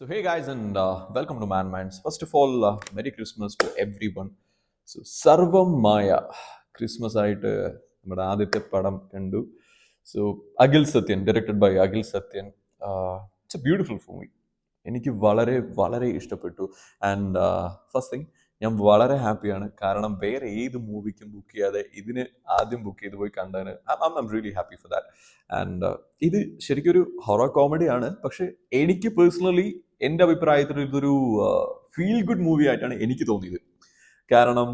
So, hey guys, and welcome to Man Minds. First of all, Merry Christmas to everyone. So, സർവം മായ Christmas ആയിട്ട് നമ്മുടെ ആദ്യത്തെ പടം കണ്ടു. So Akhil Sathyan, directed by Akhil Sathyan. It's a beautiful movie. എനിക്ക് വളരെ വളരെ ഇഷ്ടപ്പെട്ടു. ആൻഡ് ഫസ്റ്റ് തിങ്, ഞാൻ വളരെ ഹാപ്പിയാണ്. കാരണം വേറെ ഏത് മൂവിക്കും ബുക്ക് ചെയ്യാതെ ഇതിന് ആദ്യം ബുക്ക് ചെയ്ത് പോയി കണ്ടതിന് I really happy for that. And ഇത് ശരിക്കും ഒരു ഹൊറർ കോമഡിയാണ്. പക്ഷെ എനിക്ക് പേഴ്സണലി എൻ്റെ അഭിപ്രായത്തിൽ ഇതൊരു ഫീൽ ഗുഡ് മൂവി ആയിട്ടാണ് എനിക്ക് തോന്നിയത്. കാരണം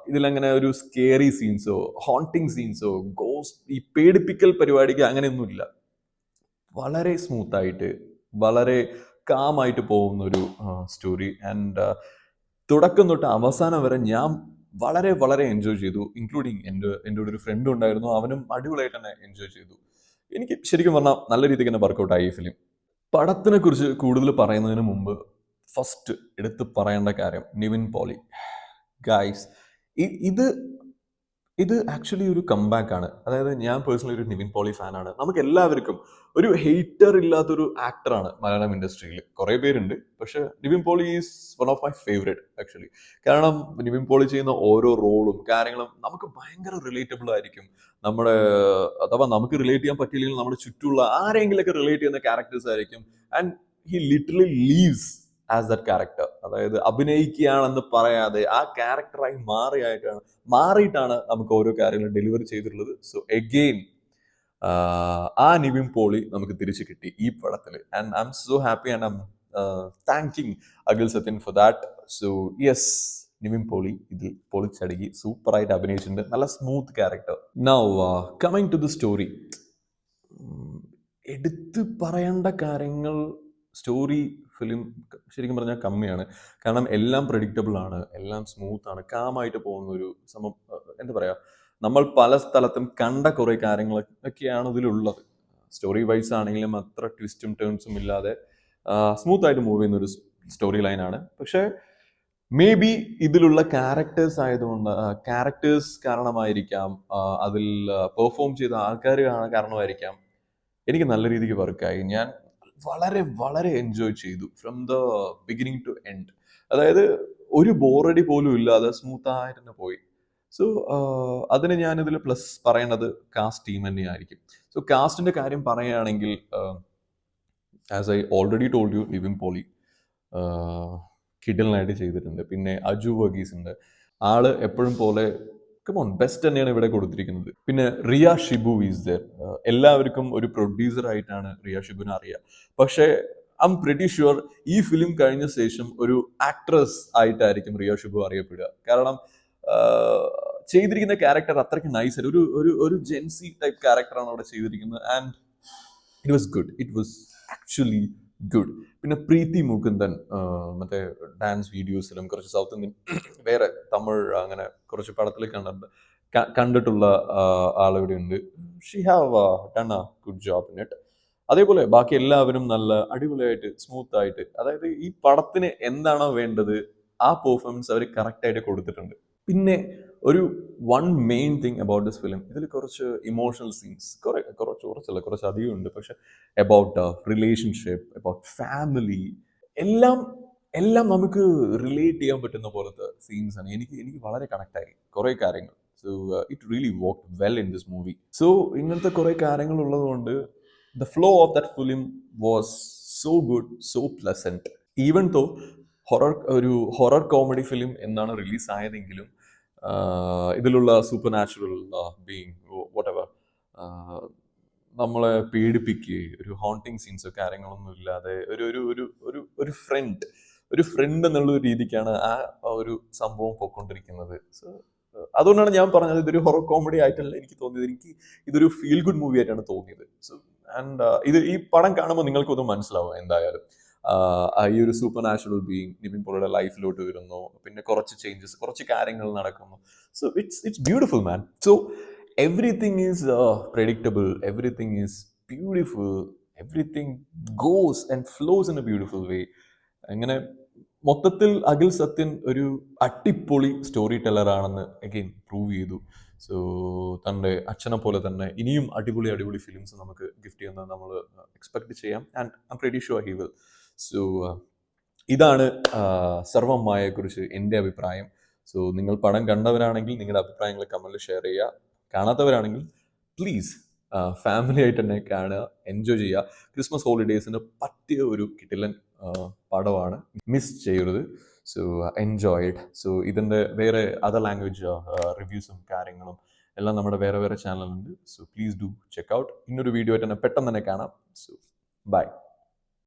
ഇതിലങ്ങനെ ഒരു സ്കേറി സീൻസോ ഹോണ്ടിങ് സീൻസോ ഗോസ്റ്റ് ഈ പേടിപ്പിക്കൽ പരിപാടിക്ക് അങ്ങനെയൊന്നുമില്ല. വളരെ സ്മൂത്തായിട്ട് വളരെ കാമായിട്ട് പോകുന്ന ഒരു സ്റ്റോറി. ആൻഡ് തുടക്കം തൊട്ട് അവസാനം വരെ ഞാൻ വളരെ വളരെ എൻജോയ് ചെയ്തു. ഇൻക്ലൂഡിങ് എൻ്റെ കൂടെ ഒരു ഫ്രണ്ടും ഉണ്ടായിരുന്നു. അവനും അടിപൊളിയായിട്ട് തന്നെ എൻജോയ് ചെയ്തു. എനിക്ക് ശരിക്കും പറഞ്ഞാൽ നല്ല രീതിക്ക് തന്നെ വർക്കൗട്ടായി ഈ ഫിലിം. പടത്തിനെ കുറിച്ച് കൂടുതൽ പറയുന്നതിന് മുമ്പ് ഫസ്റ്റ് എടുത്ത് പറയേണ്ട കാര്യം നിവിൻ പോളി. ഗായ്സ്, ഇത് ഇത് ആക്ച്വലി ഒരു കംബാക്ക് ആണ്. അതായത് ഞാൻ പേഴ്സണലി ഒരു നിവിൻ പോളി ഫാനാണ്. നമുക്ക് എല്ലാവർക്കും ഒരു ഹെയ്റ്റർ ഇല്ലാത്തൊരു ആക്ടറാണ് മലയാളം ഇൻഡസ്ട്രിയിൽ. കുറേ പേരുണ്ട്, പക്ഷെ Nivin Pauly is one of my favourite actually. കാരണം നിവിൻ പോളി ചെയ്യുന്ന ഓരോ റോളും കാര്യങ്ങളും നമുക്ക് ഭയങ്കര റിലേറ്റബിൾ ആയിരിക്കും. നമ്മുടെ അഥവാ നമുക്ക് റിലേറ്റ് ചെയ്യാൻ പറ്റിയില്ലെങ്കിൽ നമ്മുടെ ചുറ്റുമുള്ള ആരെങ്കിലൊക്കെ റിലേറ്റ് ചെയ്യുന്ന ക്യാരക്ടേഴ്സ് ആയിരിക്കും. And he literally leaves as that character. അതായത് അഭിനയിക്കുകയാണെന്ന് പറയാതെ ആ ക്യാരക്ടറായി മാറിയിട്ടാണ് നമുക്ക് ഓരോ കാര്യങ്ങളും ഡെലിവറി ചെയ്തിട്ടുള്ളത്. സോ എഗെയിൻ ആ നിവിൻ പോളി നമുക്ക് തിരിച്ചു കിട്ടി ഈ പടത്തിൽ. And I'm so happy and I'm thanking Akhil Sathyan for that. So yes, Nivin Pauly ഇതിൽ പൊളിച്ചടുക്കി സൂപ്പറായിട്ട് അഭിനയിച്ചിട്ടുണ്ട്. നല്ല smooth character. Now coming to the story. എടുത്ത് പറയേണ്ട കാര്യങ്ങൾ സ്റ്റോറി ഫിലിം ശരിക്കും പറഞ്ഞാൽ കമ്മിയാണ്. കാരണം എല്ലാം പ്രഡിക്റ്റബിൾ ആണ്, എല്ലാം സ്മൂത്ത് ആണ്, കാമായിട്ട് പോകുന്ന ഒരു സംഭവം. എന്താ പറയുക, നമ്മൾ പല സ്ഥലത്തും കണ്ട കുറേ കാര്യങ്ങളൊക്കെയാണ് ഇതിലുള്ളത്. സ്റ്റോറി വൈസ് ആണെങ്കിലും അത്ര ട്വിസ്റ്റും ടേൺസും ഇല്ലാതെ സ്മൂത്ത് ആയിട്ട് മൂവ് ചെയ്യുന്ന ഒരു സ്റ്റോറി ലൈനാണ്. പക്ഷേ മേ ബി ഇതിലുള്ള ക്യാരക്ടേഴ്സ് കാരണമായിരിക്കാം, അതിൽ പെർഫോം ചെയ്ത ആൾക്കാർ കാരണമായിരിക്കാം എനിക്ക് നല്ല രീതിക്ക് വർക്കായി. ഞാൻ വളരെ വളരെ എൻജോയ് ചെയ്തു from the beginning to end. അതായത് ഒരു ബോറടി പോലും ഇല്ലാതെ സ്മൂത്ത് ആയിട്ട് തന്നെ പോയി. സോ അതിന് ഞാനിതിൽ പ്ലസ് പറയേണ്ടത് കാസ്റ്റ് ടീം തന്നെയായിരിക്കും. സോ കാസ്റ്റിന്റെ കാര്യം പറയുകയാണെങ്കിൽ, as I already told you, Nivin Pauly കിഡിലിനായിട്ട് ചെയ്തിട്ടുണ്ട്. പിന്നെ അജു വർഗീസ് ഉണ്ട്. ആള് എപ്പോഴും പോലെ കമോൺ ബെസ്റ്റ് തന്നെയാണ് ഇവിടെ കൊടുത്തിരിക്കുന്നത്. പിന്നെ റിയ ഷിബു ഈസ് ദർ. എല്ലാവർക്കും ഒരു പ്രൊഡ്യൂസർ ആയിട്ടാണ് റിയ ഷിബുവിനെ അറിയാം. പക്ഷേ ഐ എം പ്രിറ്റി ഷുവർ ഈ ഫിലിം കഴിഞ്ഞ ശേഷം ഒരു ആക്ട്രസ് ആയിട്ടായിരിക്കും റിയ ഷിബു അറിയപ്പെടുക. കാരണം ചെയ്തിരിക്കുന്ന ക്യാരക്ടർ അത്രയ്ക്ക് നൈസ് ആയിട്ട് ഒരു ജെൻസി ടൈപ്പ് ക്യാരക്ടറാണ് അവിടെ ചെയ്തിരിക്കുന്നത്. And it was good, it was actually good. പിന്നെ പ്രീതി മുകുന്ദൻ മറ്റേ ഡാൻസ് വീഡിയോസിലും കുറച്ച് സൗത്ത് ഇന്ത്യൻ വേറെ തമിഴ് അങ്ങനെ കുറച്ച് പടത്തിൽ കണ്ടിട്ടുള്ള ആളിവിടെ ഉണ്ട്. She have done A good job in it. അതേപോലെ ബാക്കി എല്ലാവരും നല്ല അടിപൊളിയായിട്ട് സ്മൂത്ത് ആയിട്ട്, അതായത് ഈ പടത്തിന് എന്താണോ വേണ്ടത് ആ പെർഫോമൻസ് അവർ കറക്റ്റ് ആയിട്ട് കൊടുത്തിട്ടുണ്ട്. പിന്നെ ഒരു one main thing about this film, ഇതിൽ കുറച്ച് ഇമോഷണൽ സീൻസ് കുറച്ച് അധികം ഉണ്ട്. പക്ഷെ അബൌട്ട് റിലേഷൻഷിപ്പ്, അബൌട്ട് ഫാമിലി, എല്ലാം എല്ലാം നമുക്ക് റിലേറ്റ് ചെയ്യാൻ പറ്റുന്ന പോലത്തെ സീൻസ് ആണ്. എനിക്ക് വളരെ കണക്ട് ആയി കുറേ കാര്യങ്ങൾ. So it really work well in this movie. So ഇങ്ങനത്തെ കുറേ കാര്യങ്ങൾ ഉള്ളതുകൊണ്ട് the flow of that film was so good, so pleasant. Even though ഒരു ഹൊറർ കോമഡി ഫിലിം എന്നാണ് റിലീസ് ആയതെങ്കിലും ഇതിലുള്ള supernatural being whatever നമ്മളെ പേടിപ്പിക്കുകയും ഒരു ഹോണ്ടിങ് സീൻസോ കാര്യങ്ങളൊന്നും ഇല്ലാതെ ഒരു ഒരു ഒരു ഒരു ഒരു ഫ്രണ്ട് എന്നുള്ള രീതിക്കാണ് ആ ഒരു സംഭവം പോയിക്കൊണ്ടിരിക്കുന്നത്. സോ അതുകൊണ്ടാണ് ഞാൻ പറഞ്ഞത് ഇതൊരു ഹൊറർ കോമഡി ആയിട്ടല്ല എനിക്ക് തോന്നിയത്. എനിക്ക് ഇതൊരു ഫീൽ ഗുഡ് മൂവി ആയിട്ടാണ് തോന്നിയത്. സോ ആൻഡ് ഈ പടം കാണുമ്പോൾ നിങ്ങൾക്കൊന്നും മനസ്സിലാവും എന്തായാലും. ഈ ഒരു സൂപ്പർ നാച്ചുറൽ ബീയിങ് നിവിൻ പോളിയുടെ ലൈഫിലോട്ട് വരുന്നു, പിന്നെ കുറച്ച് ചേഞ്ചസ്, കുറച്ച് കാര്യങ്ങൾ നടക്കുന്നു. So it's beautiful man. So everything is predictable, everything is beautiful, everything goes and flows in a beautiful way. അങ്ങനെ മൊത്തത്തിൽ അഖിൽ സത്യൻ ഒരു അടിപൊളി സ്റ്റോറി ടെല്ലർ ആണെന്ന് അഗെയിൻ പ്രൂവ് ചെയ്തു. സോ തൻ്റെ അച്ഛനെ പോലെ തന്നെ ഇനിയും അടിപൊളി ഫിലിംസ് നമുക്ക് ഗിഫ്റ്റ് ചെയ്യുന്നത് നമ്മൾ എക്സ്പെക്ട് ചെയ്യാം. And I M pretty sure he will. So ഇതാണ് സർവമായെക്കുറിച്ച് എൻ്റെ അഭിപ്രായം. സോ നിങ്ങൾ പടം കണ്ടവരാണെങ്കിൽ നിങ്ങളുടെ അഭിപ്രായങ്ങൾ കമൻറ്റിൽ ഷെയർ ചെയ്യുക. കാണാത്തവരാണെങ്കിൽ പ്ലീസ് ഫാമിലി ആയിട്ട് തന്നെ കാണുക, എൻജോയ് ചെയ്യുക. ക്രിസ്മസ് ഹോളിഡേയ്സിന് പറ്റിയ ഒരു കിടിലൻ പടമാണ്, മിസ് ചെയ്യരുത്. So enjoy it. സോ ഇതിൻ്റെ വേറെ അതർ ലാംഗ്വേജ് റിവ്യൂസും കാര്യങ്ങളും എല്ലാം നമ്മുടെ വേറെ വേറെ ചാനലുണ്ട്. So please do check out. ഇന്നൊരു വീഡിയോ ആയിട്ട് തന്നെ പെട്ടെന്ന് തന്നെ കാണാം. So by.